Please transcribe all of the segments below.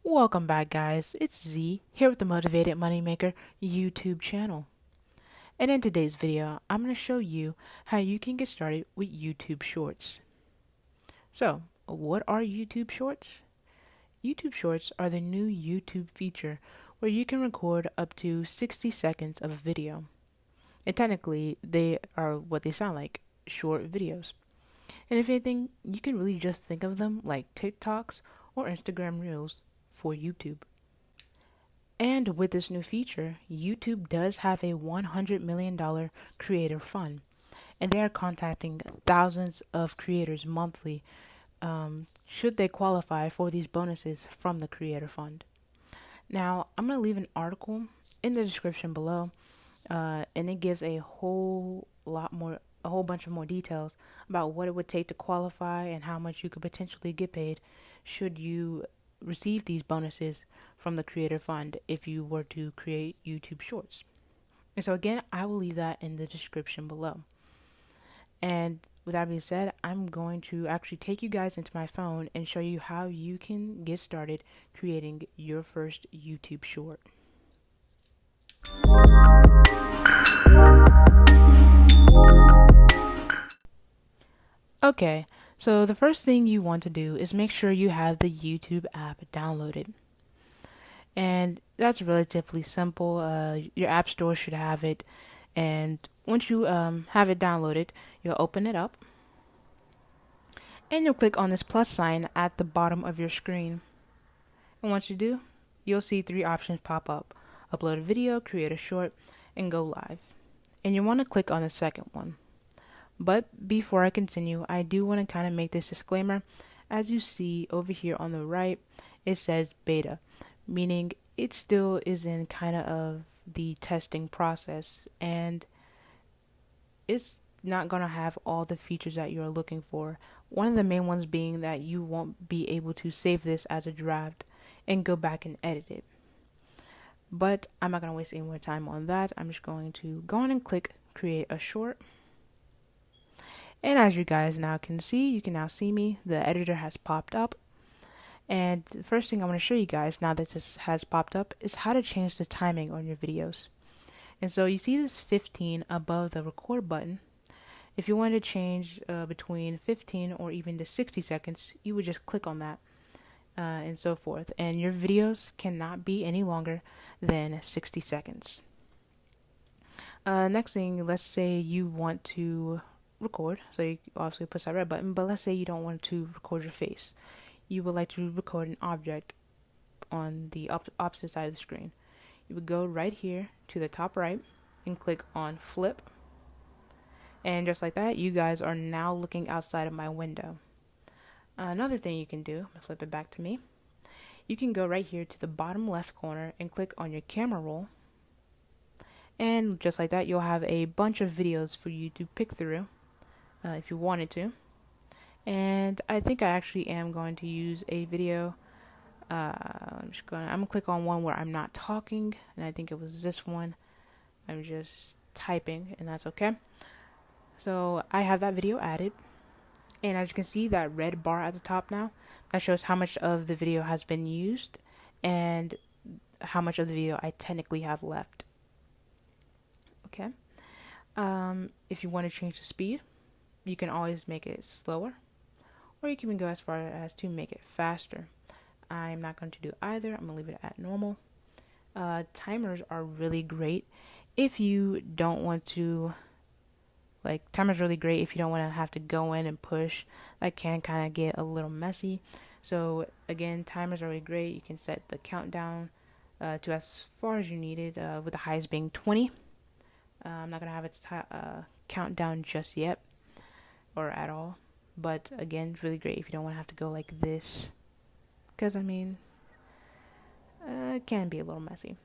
Welcome back, guys. It's Z here with the Motivated Moneymaker YouTube channel. And in today's video, I'm going to show you how you can get started with YouTube Shorts. So, what are YouTube Shorts? YouTube Shorts are the new YouTube feature where you can record up to 60 seconds of a video. And technically, they are what they sound like, short videos. And if anything, you can really just think of them like TikToks or Instagram Reels for YouTube. And with this new feature, YouTube does have a $100 million creator fund, and they are contacting thousands of creators monthly should they qualify for these bonuses from the creator fund. Now, I'm going to leave an article in the description below, and it gives a whole bunch of more details about what it would take to qualify and how much you could potentially get paid should you receive these bonuses from the creator fund if you were to create YouTube shorts. And so again, I will leave that in the description below. And with that being said, I'm going to actually take you guys into my phone and show you how you can get started creating your first YouTube short. Okay, so the first thing you want to do is make sure you have the YouTube app downloaded. And that's relatively simple. Your app store should have it. And once you have it downloaded, you'll open it up. And you'll click on this plus sign at the bottom of your screen. And once you do, you'll see three options pop up: upload a video, create a short, and go live. And you want to click on the second one. But before I continue, I do want to kind of make this disclaimer. As you see over here on the right, it says beta, meaning it still is in kind of the testing process, and it's not going to have all the features that you're looking for. One of the main ones being that you won't be able to save this as a draft and go back and edit it. But I'm not going to waste any more time on that. I'm just going to go on and click create a short. And as you guys now can see, you can now see me. The editor has popped up. And the first thing I want to show you guys now that this has popped up is how to change the timing on your videos. And so you see this 15 above the record button. If you wanted to change between 15 or even to 60 seconds, you would just click on that and so forth. And your videos cannot be any longer than 60 seconds. Next thing, let's say you want to record. So you obviously push that red button, but let's say you don't want to record your face. You would like to record an object on the opposite side of the screen. You would go right here to the top right and click on flip. And just like that, you guys are now looking outside of my window. Another thing you can do, I'm going to flip it back to me. You can go right here to the bottom left corner and click on your camera roll. And just like that, you'll have a bunch of videos for you to pick through if you wanted to. And I think I actually am going to use a video. I'm gonna click on one where I'm not talking, and I think it was this one. I'm just typing, and that's okay. So I have that video added, and as you can see, that red bar at the top now, that shows how much of the video has been used and how much of the video I technically have left. Okay. If you want to change the speed, you can always make it slower, or you can even go as far as to make it faster. I'm not going to do either. I'm going to leave it at normal. Timers are really great if you don't want to, timers are really great if you don't want to have to go in and push. That can kind of get a little messy. So again, timers are really great. You can set the countdown to as far as you need it, with the highest being 20. I'm not going to have its countdown just yet, or at all. But again, it's really great if you don't want to have to go like this, because it can be a little messy.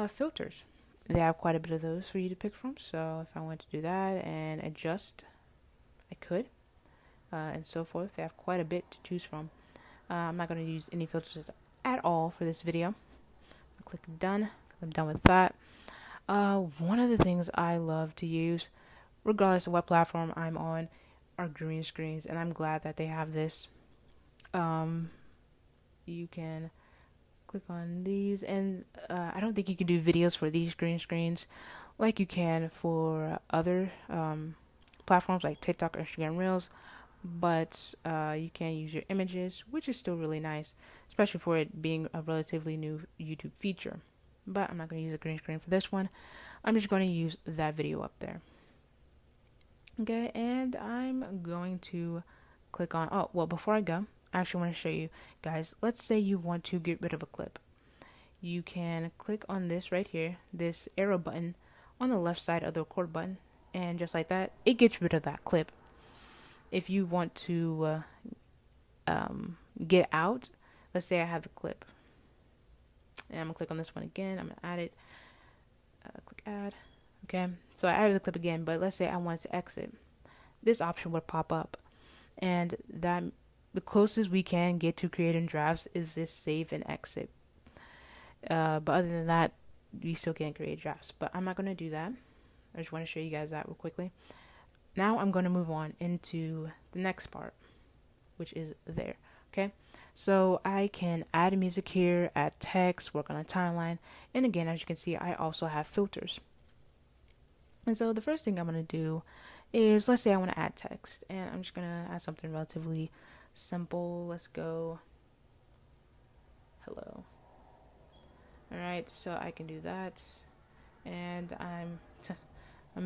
Filters, they have quite a bit of those for you to pick from. So if I want to do that and adjust, I could, and so forth. They have quite a bit to choose from. I'm not going to use any filters at all for this video. I'll click done. I'm done with that. One of the things I love to use, regardless of what platform I'm on, are green screens, and I'm glad that they have this. You can click on these, and I don't think you can do videos for these green screens like you can for other platforms like TikTok or Instagram Reels, but you can use your images, which is still really nice, especially for it being a relatively new YouTube feature. But I'm not going to use a green screen for this one. I'm just going to use that video up there. Okay, and I'm going to click on, oh, well, before I go, I actually want to show you guys, let's say you want to get rid of a clip. You can click on this right here, this arrow button on the left side of the record button, and just like that, it gets rid of that clip. If you want to get out, let's say I have the clip, and I'm gonna click on this one again. I'm gonna add it. Click add. Okay, so I added the clip again, but let's say I wanted to exit. This option would pop up, and that the closest we can get to creating drafts is this save and exit. But other than that, we still can't create drafts. But I'm not gonna do that. I just want to show you guys that real quickly. Now I'm going to move on into the next part, which is there. Okay, so I can add music here, add text, work on a timeline, and again, as you can see, I also have filters. And so the first thing I'm going to do is, let's say I want to add text, and I'm just going to add something relatively simple. Let's go hello. Alright, so I can do that, and I'm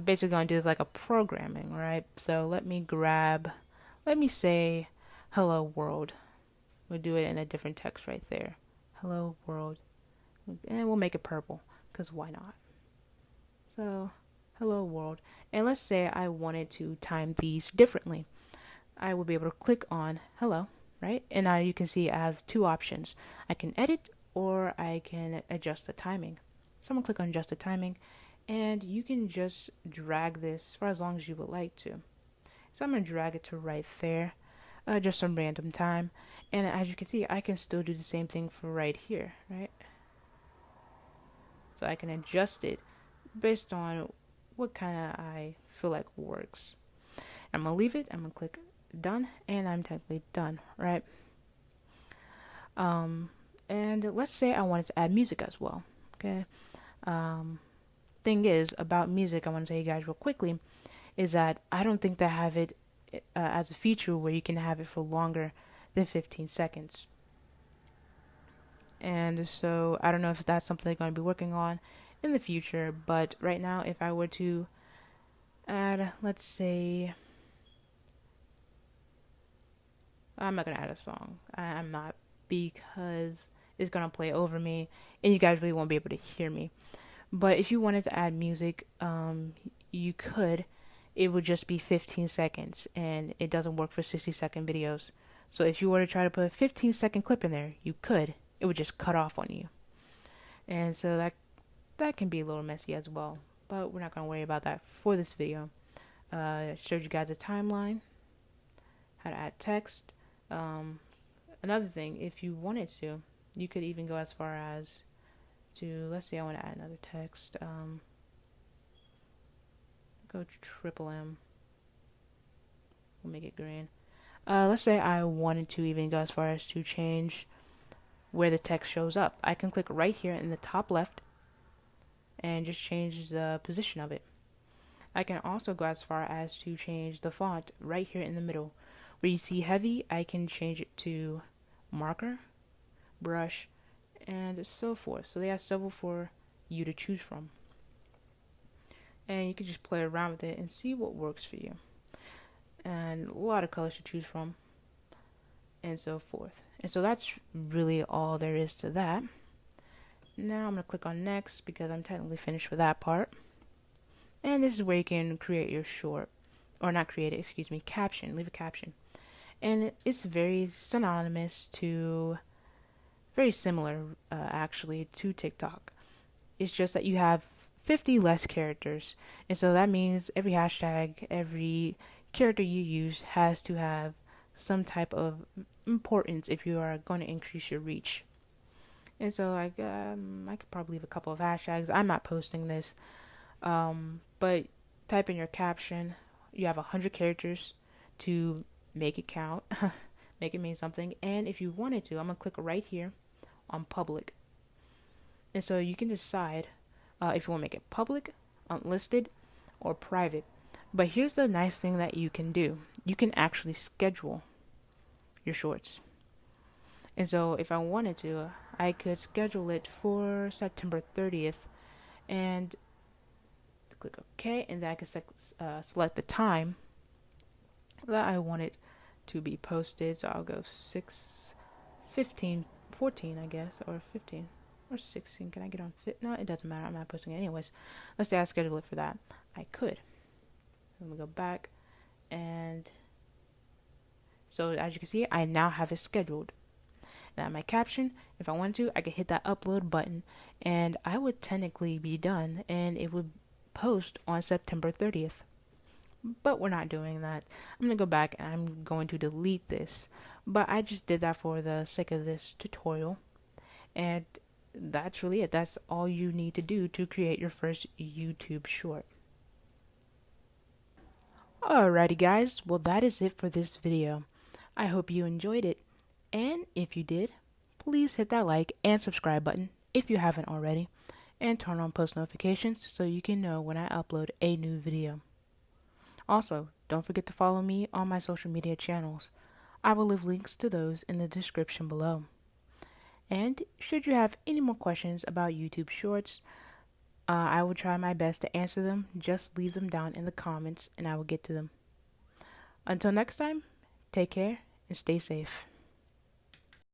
basically going to do this like a programming, right? So let me say hello world. We'll do it in a different text right there. Hello world. And we'll make it purple, because why not? So hello world. And let's say I wanted to time these differently. I will be able to click on hello, right? And now you can see I have two options. I can edit or I can adjust the timing. So I'm going to click on adjust the timing. And you can just drag this for as long as you would like to. So I'm going to drag it to right there, just some random time. And as you can see, I can still do the same thing for right here, right? So I can adjust it based on what kind of I feel like works. I'm going to leave it. I'm going to click done, and I'm technically done, right? And let's say I wanted to add music as well, okay? Thing is about music, I want to tell you guys real quickly, is that I don't think they have it as a feature where you can have it for longer than 15 seconds. And so I don't know if that's something they're going to be working on in the future, but right now if I were to add, let's say, I'm not going to add a song. I'm not, because it's going to play over me and you guys really won't be able to hear me. But if you wanted to add music, you could. It would just be 15 seconds, and it doesn't work for 60-second videos. So if you were to try to put a 15-second clip in there, you could. It would just cut off on you. And so that can be a little messy as well. But we're not going to worry about that for this video. I showed you guys a timeline, how to add text. Another thing, if you wanted to, you could even go as far as to, let's say I want to add another text, go triple M, we'll make it green. Let's say I wanted to even go as far as to change where the text shows up. I can click right here in the top left and just change the position of it. I can also go as far as to change the font right here in the middle. Where you see heavy, I can change it to marker, brush, and so forth. So they have several for you to choose from, and you can just play around with it and see what works for you, and a lot of colors to choose from, and so forth. And so that's really all there is to that. Now I'm going to click on next because I'm technically finished with that part, and this is where you can create your short, or not create it, excuse me, caption, leave a caption. And it's very synonymous to, very similar actually to TikTok. It's just that you have 50 less characters, and so that means every hashtag, every character you use has to have some type of importance if you are going to increase your reach. And so I could probably leave a couple of hashtags. I'm not posting this, but type in your caption. You have 100 characters to make it count, make it mean something. And if you wanted to, I'm gonna click right here on public, And so you can decide if you want to make it public, unlisted, or private. But here's the nice thing that you can do. You can actually schedule your shorts. And so if I wanted to, I could schedule it for September 30th and click OK, and then I could select the time that I want it to be posted. So I'll go 6, 15, 14, I guess, or 15 or 16. Can I get on fit? No, it doesn't matter. I'm not posting it anyways. Let's say I schedule it for that. I could. Let me go back, and so as you can see, I now have it scheduled. Now my caption, if I wanted to, I could hit that upload button, and I would technically be done, and it would post on September 30th. But we're not doing that. I'm going to go back and I'm going to delete this. But I just did that for the sake of this tutorial. And that's really it. That's all you need to do to create your first YouTube short. Alrighty guys, well that is it for this video. I hope you enjoyed it. And if you did, please hit that like and subscribe button if you haven't already. And turn on post notifications so you can know when I upload a new video. Also, don't forget to follow me on my social media channels. I will leave links to those in the description below. And should you have any more questions about YouTube Shorts, I will try my best to answer them. Just leave them down in the comments and I will get to them. Until next time, take care and stay safe.